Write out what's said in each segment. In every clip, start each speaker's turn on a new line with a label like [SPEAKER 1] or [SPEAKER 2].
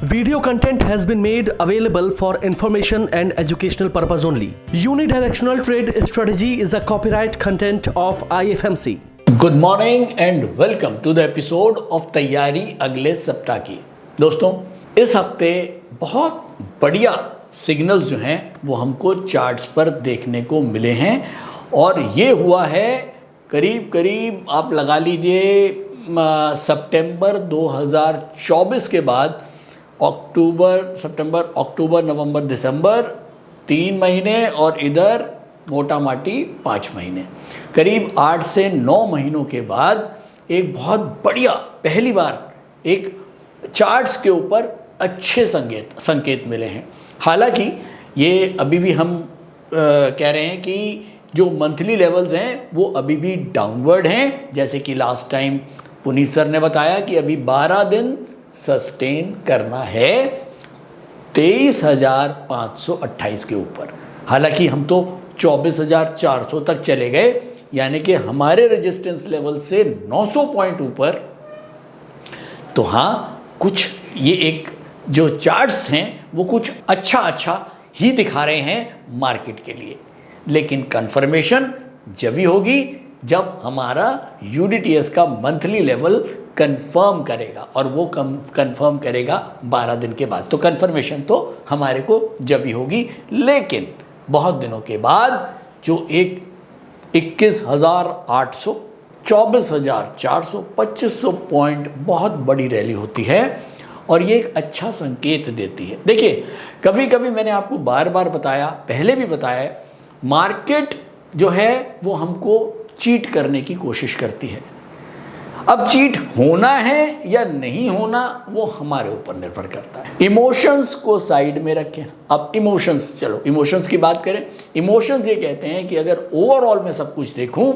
[SPEAKER 1] Video content has been made available for information and educational purpose only. Unidirectional trade strategy is a copyright content of IFMC.
[SPEAKER 2] Good morning and welcome to the episode of तैयारी अगले सप्ताह की। दोस्तों, इस हफ्ते बहुत बढ़िया signals जो हैं वो हमको चार्ट्स पर देखने को मिले हैं और ये हुआ है करीब करीब आप लगा लीजिए सितंबर 2024 के बाद सितंबर, नवंबर, दिसंबर 3 महीने और इधर मोटा माटी 5 महीने, करीब 8 से 9 महीनों के बाद एक बहुत बढ़िया पहली बार एक चार्ट्स के ऊपर अच्छे संकेत मिले हैं। हालांकि ये अभी भी हम कह रहे हैं कि जो मंथली लेवल्स हैं वो अभी भी डाउनवर्ड हैं, जैसे कि लास्ट टाइम पुनीत सर ने बताया कि अभी 12 दिन सस्टेन करना है 23,528 के ऊपर। हालांकि हम तो 24,400 तक चले गए, यानी कि हमारे रेजिस्टेंस लेवल से 900 पॉइंट ऊपर। तो हाँ, कुछ ये एक जो चार्ट्स हैं वो कुछ अच्छा ही दिखा रहे हैं मार्केट के लिए, लेकिन कंफर्मेशन जब ही होगी जब हमारा यूडीटीएस का मंथली लेवल कंफर्म करेगा, और वो कंफर्म करेगा 12 दिन के बाद। तो कंफर्मेशन तो हमारे को जब ही होगी, लेकिन बहुत दिनों के बाद जो एक 21,800, 24,400, 2,500 पॉइंट बहुत बड़ी रैली होती है और ये एक अच्छा संकेत देती है। देखिए, कभी कभी मैंने आपको बार बार बताया, पहले भी बताया है, मार्केट जो है वो हमको चीट करने की कोशिश करती है। अब चीट होना है या नहीं होना वो हमारे ऊपर निर्भर करता है। इमोशंस को साइड में रखें। अब इमोशंस की बात करें। इमोशंस ये कहते हैं कि अगर ओवरऑल में सब कुछ देखूं,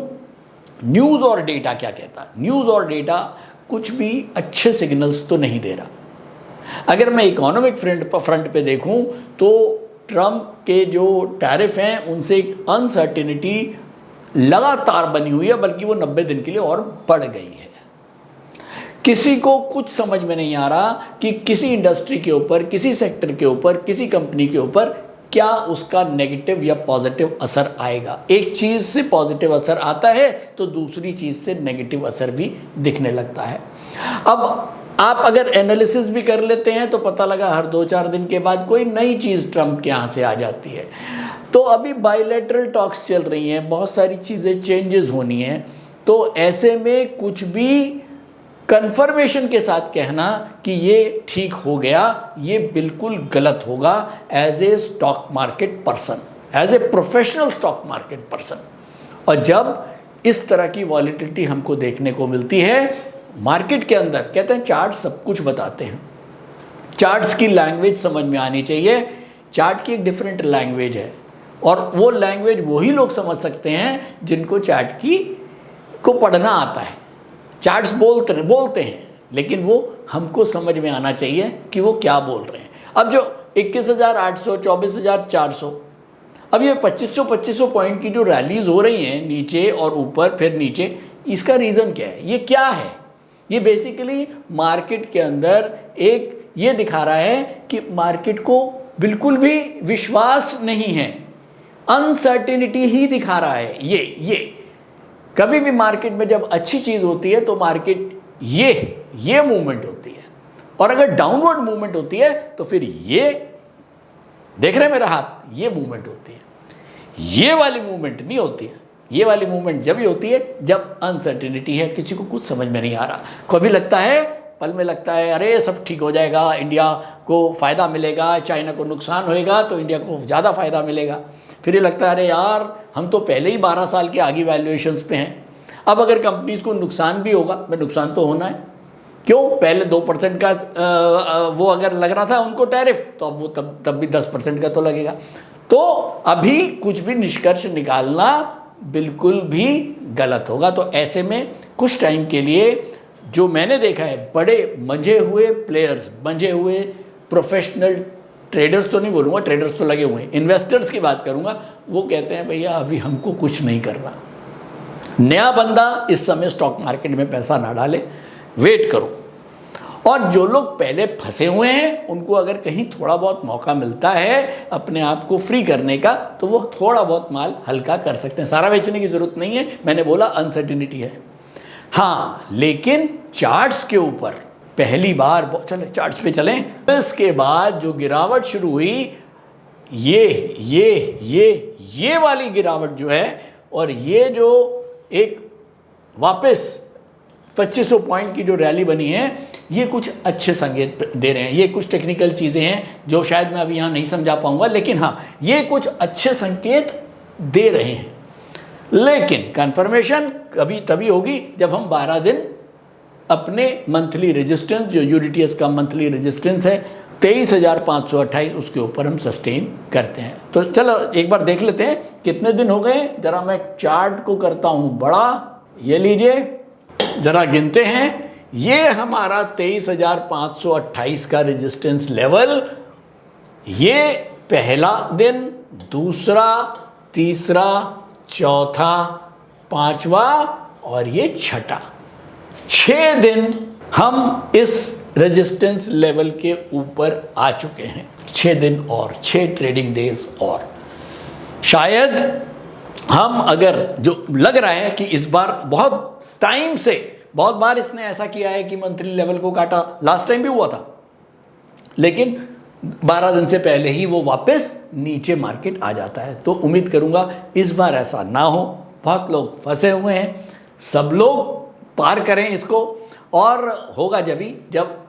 [SPEAKER 2] न्यूज़ और डेटा क्या कहता है, न्यूज़ और डेटा कुछ भी अच्छे सिग्नल्स तो नहीं दे रहा। अगर मैं इकोनॉमिक फ्रंट पे देखूं तो ट्रंप के जो टैरिफ हैं उनसे एक अनसर्टिनिटी लगातार बनी हुई है, बल्कि वो 90 दिन के लिए और बढ़ गई है। किसी को कुछ समझ में नहीं आ रहा कि किसी इंडस्ट्री के ऊपर, किसी सेक्टर के ऊपर, किसी कंपनी के ऊपर क्या उसका नेगेटिव या पॉजिटिव असर आएगा। एक चीज़ से पॉजिटिव असर आता है तो दूसरी चीज़ से नेगेटिव असर भी दिखने लगता है। अब आप अगर एनालिसिस भी कर लेते हैं तो पता लगा हर 2-4 दिन के बाद कोई नई चीज़ ट्रंप के यहाँ से आ जाती है। तो अभी बायलैटरल टॉक्स चल रही हैं, बहुत सारी चीज़ें चेंजेस होनी हैं। तो ऐसे में कुछ भी कंफर्मेशन के साथ कहना कि ये ठीक हो गया, ये बिल्कुल गलत होगा as a stock market person, as a professional stock market person. और जब इस तरह की वॉलेटिलिटी हमको देखने को मिलती है मार्केट के अंदर, कहते हैं चार्ट सब कुछ बताते हैं, चार्ट्स की लैंग्वेज समझ में आनी चाहिए। चार्ट की एक डिफरेंट लैंग्वेज है और वो लैंग्वेज वही लोग समझ सकते हैं जिनको चार्ट को पढ़ना आता है। चार्ट्स बोलते हैं, लेकिन वो हमको समझ में आना चाहिए कि वो क्या बोल रहे हैं। अब जो 21,800, 24,400, अब ये 2,500 पॉइंट की जो रैलीज हो रही हैं नीचे और ऊपर फिर नीचे, इसका रीज़न क्या है? ये क्या है? ये बेसिकली मार्केट के अंदर एक ये दिखा रहा है कि मार्केट को बिल्कुल भी विश्वास नहीं है, अनसर्टिनिटी ही दिखा रहा है। ये कभी भी मार्केट में जब अच्छी चीज़ होती है तो मार्केट ये मूवमेंट होती है, और अगर डाउनवर्ड मूवमेंट होती है तो फिर ये देख रहे हैं मेरा हाथ, ये मूवमेंट होती है। ये वाली मूवमेंट नहीं होती है। ये वाली मूवमेंट जब ही होती है जब अनसर्टिनिटी है, किसी को कुछ समझ में नहीं आ रहा। कभी लगता है, पल में लगता है अरे सब ठीक हो जाएगा, इंडिया को फ़ायदा मिलेगा, चाइना को नुकसान होएगा तो इंडिया को ज़्यादा फ़ायदा मिलेगा। फिर ये लगता है अरे यार हम तो पहले ही 12 साल के आगे वैल्यूएशंस पे हैं, अब अगर कंपनीज को नुकसान भी होगा, मैं नुकसान तो होना है, क्यों? पहले 2% का वो अगर लग रहा था उनको टैरिफ, तो अब वो तब भी 10% का तो लगेगा। तो अभी कुछ भी निष्कर्ष निकालना बिल्कुल भी गलत होगा। तो ऐसे में कुछ टाइम के लिए जो मैंने देखा है, बड़े मंझे हुए प्लेयर्स, मंझे हुए प्रोफेशनल ट्रेडर्स तो नहीं बोलूँगा, ट्रेडर्स तो लगे हुए हैं, इन्वेस्टर्स की बात करूँगा, वो कहते हैं भैया अभी हमको कुछ नहीं करना, नया बंदा इस समय स्टॉक मार्केट में पैसा ना डाले, वेट करो। और जो लोग पहले फंसे हुए हैं उनको अगर कहीं थोड़ा बहुत मौका मिलता है अपने आप को फ्री करने का, तो वो थोड़ा बहुत माल हल्का कर सकते हैं। सारा बेचने की जरूरत नहीं है, मैंने बोला अनसर्टिनिटी है। हाँ, लेकिन चार्ट्स के ऊपर पहली बार, चले चार्ट्स पे चलें, इसके बाद जो गिरावट शुरू हुई, ये वाली गिरावट जो है, और ये जो एक वापस 2500 पॉइंट की जो रैली बनी है, ये कुछ अच्छे संकेत दे रहे हैं। ये कुछ टेक्निकल चीज़ें हैं जो शायद मैं अभी यहाँ नहीं समझा पाऊंगा, लेकिन हाँ, ये कुछ अच्छे संकेत दे रहे हैं। लेकिन कंफर्मेशन कभी तभी होगी जब हम 12 दिन अपने मंथली रेजिस्टेंस, जो यूडीटीएस का मंथली रेजिस्टेंस है 23,528, उसके ऊपर हम सस्टेन करते हैं। तो चलो एक बार देख लेते हैं कितने दिन हो गए। जरा मैं चार्ट को करता हूँ बड़ा, ये लीजिए, जरा गिनते हैं। ये हमारा 23,528 का रेजिस्टेंस लेवल, ये पहला दिन, दूसरा, तीसरा, चौथा, पांचवा और ये छठा, 6 दिन हम इस रेजिस्टेंस लेवल के ऊपर आ चुके हैं। 6 दिन और 6 ट्रेडिंग डेज और शायद हम, अगर जो लग रहा है कि इस बार बहुत टाइम से, बहुत बार इसने ऐसा किया है कि मंथली लेवल को काटा, लास्ट टाइम भी हुआ था, लेकिन 12 दिन से पहले ही वो वापस नीचे मार्केट आ जाता है। तो उम्मीद करूंगा इस बार ऐसा ना हो। बहुत लोग फंसे हुए हैं, सब लोग पार करें इसको, और होगा जब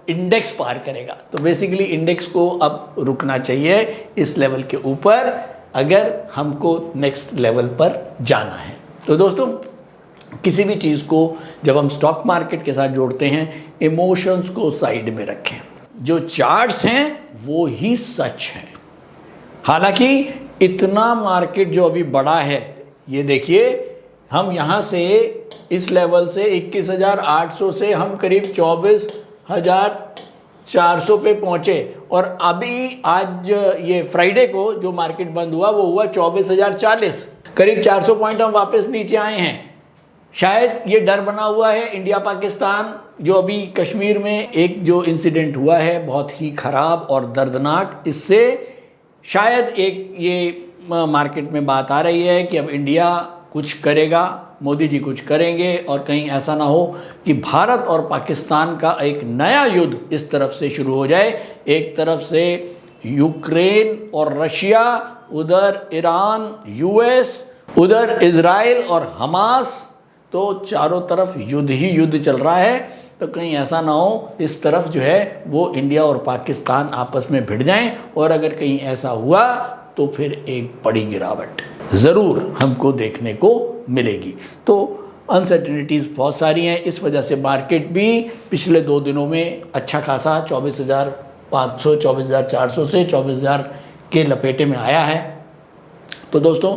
[SPEAKER 2] इंडेक्स पार करेगा। तो बेसिकली इंडेक्स को अब रुकना चाहिए इस लेवल के ऊपर अगर हमको नेक्स्ट लेवल पर जाना है। तो दोस्तों, किसी भी चीज़ को जब हम स्टॉक मार्केट के साथ जोड़ते हैं, इमोशंस को साइड में रखें। जो चार्ट्स हैं वो ही सच है। हालांकि इतना मार्केट जो अभी बढ़ा है, ये देखिए, हम यहाँ से इस लेवल से 21,800 से हम करीब 24,400 पे पहुँचे, और अभी आज ये फ्राइडे को जो मार्केट बंद हुआ वो हुआ 24,040, करीब 400 पॉइंट हम वापस नीचे आए हैं। शायद ये डर बना हुआ है इंडिया पाकिस्तान, जो अभी कश्मीर में एक जो इंसिडेंट हुआ है बहुत ही ख़राब और दर्दनाक, इससे शायद एक ये मार्केट में बात आ रही है कि अब इंडिया कुछ करेगा, मोदी जी कुछ करेंगे, और कहीं ऐसा ना हो कि भारत और पाकिस्तान का एक नया युद्ध इस तरफ से शुरू हो जाए। एक तरफ से यूक्रेन और रशिया, उधर ईरान, यूएस, उधर इजराइल और हमास, तो चारों तरफ युद्ध ही युद्ध चल रहा है। तो कहीं ऐसा ना हो इस तरफ जो है वो इंडिया और पाकिस्तान आपस में भिड़ जाएं, और अगर कहीं ऐसा हुआ तो फिर एक बड़ी गिरावट ज़रूर हमको देखने को मिलेगी। तो अनसर्टिनिटीज़ बहुत सारी हैं, इस वजह से मार्केट भी पिछले 2 दिनों में अच्छा खासा 24,500, 24,400 से 24,000 के लपेटे में आया है। तो दोस्तों,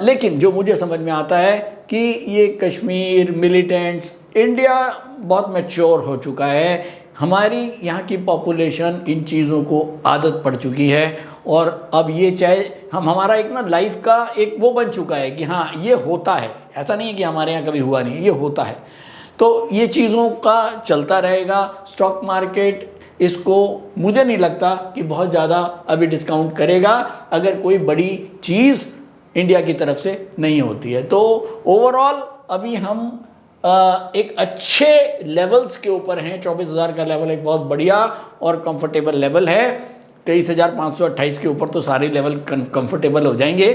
[SPEAKER 2] लेकिन जो मुझे समझ में आता है कि ये कश्मीर, मिलिटेंट्स, इंडिया बहुत मैच्योर हो चुका है, हमारी यहाँ की पॉपुलेशन इन चीज़ों को आदत पड़ चुकी है, और अब ये चाहे हमारा एक ना लाइफ का एक वो बन चुका है कि हाँ ये होता है, ऐसा नहीं है कि हमारे यहाँ कभी हुआ नहीं, ये होता है। तो ये चीज़ों का चलता रहेगा। स्टॉक मार्केट इसको मुझे नहीं लगता कि बहुत ज़्यादा अभी डिस्काउंट करेगा अगर कोई बड़ी चीज़ इंडिया की तरफ से नहीं होती है। तो ओवरऑल अभी हम एक अच्छे लेवल्स के ऊपर हैं। 24,000 का लेवल एक बहुत बढ़िया और कंफर्टेबल लेवल है। 23,528 के ऊपर तो सारे लेवल कंफर्टेबल हो जाएंगे।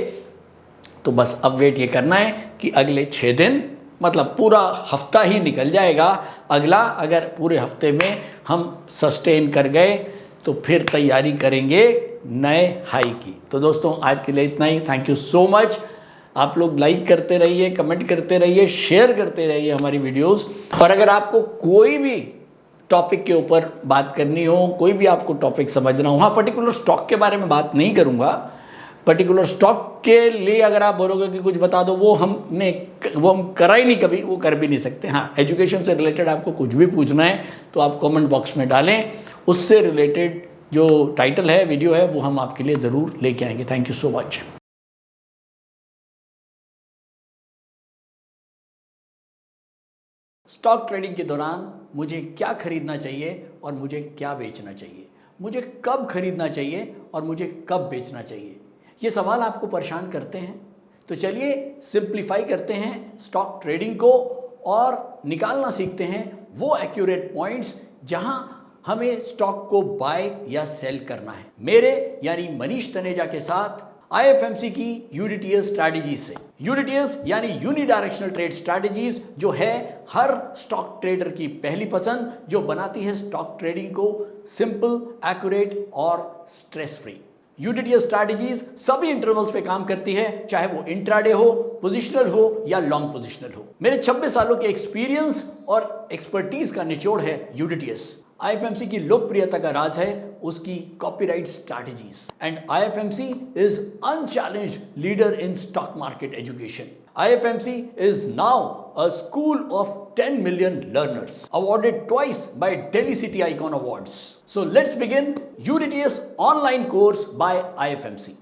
[SPEAKER 2] तो बस अब वेट ये करना है कि अगले 6 दिन, मतलब पूरा हफ्ता ही निकल जाएगा अगला, अगर पूरे हफ्ते में हम सस्टेन कर गए तो फिर तैयारी करेंगे नए हाई की। तो दोस्तों आज के लिए इतना ही। Thank you so much. आप लोग लाइक करते रहिए, कमेंट करते रहिए, शेयर करते रहिए हमारी वीडियोस। और अगर आपको कोई भी टॉपिक के ऊपर बात करनी हो, कोई भी आपको टॉपिक समझना हो, हाँ पर्टिकुलर स्टॉक के बारे में बात नहीं करूँगा, पर्टिकुलर स्टॉक के लिए अगर आप बोलोगे कि कुछ बता दो, वो हम करा ही नहीं कभी, वो कर भी नहीं सकते। हाँ एजुकेशन से रिलेटेड आपको कुछ भी पूछना है तो आप कमेंट बॉक्स में डालें, उससे रिलेटेड जो टाइटल है, वीडियो है, वो हम आपके लिए ज़रूर लेके आएंगे। Thank you so much. Stock trading के दौरान मुझे क्या खरीदना चाहिए और मुझे क्या बेचना चाहिए, मुझे कब खरीदना चाहिए और मुझे कब बेचना चाहिए, ये सवाल आपको परेशान करते हैं। तो चलिए सिंप्लीफाई करते हैं स्टॉक ट्रेडिंग को और निकालना सीखते हैं वो एक्यूरेट पॉइंट्स जहां हमें स्टॉक को बाय या सेल करना है, मेरे यानी मनीष तनेजा के साथ IFMC की यूनिटीएस स्ट्रैटेजीज से। यूनिटीएस यानी यूनिडायरेक्शनल ट्रेड स्ट्रैटेजीज, जो है हर स्टॉक ट्रेडर की पहली पसंद, जो बनाती है स्टॉक ट्रेडिंग को सिंपल, एक्यूरेट और स्ट्रेस फ्री। यूनिटीएस स्ट्रैटेजीज सभी इंटरवल्स पे काम करती है, चाहे वो इंट्राडे हो, पोजिशनल हो या लॉन्ग पोजिशनल हो। मेरे 26 सालों के एक्सपीरियंस और एक्सपर्टीज का निचोड़ है यूनिटीएस। IFMC की लोकप्रियता का राज है उसकी copyright strategies, and IFMC is unchallenged leader in stock market education. IFMC is now a school of 10 million learners, awarded twice by Delhi City Icon Awards. So let's begin UDTS online course by IFMC.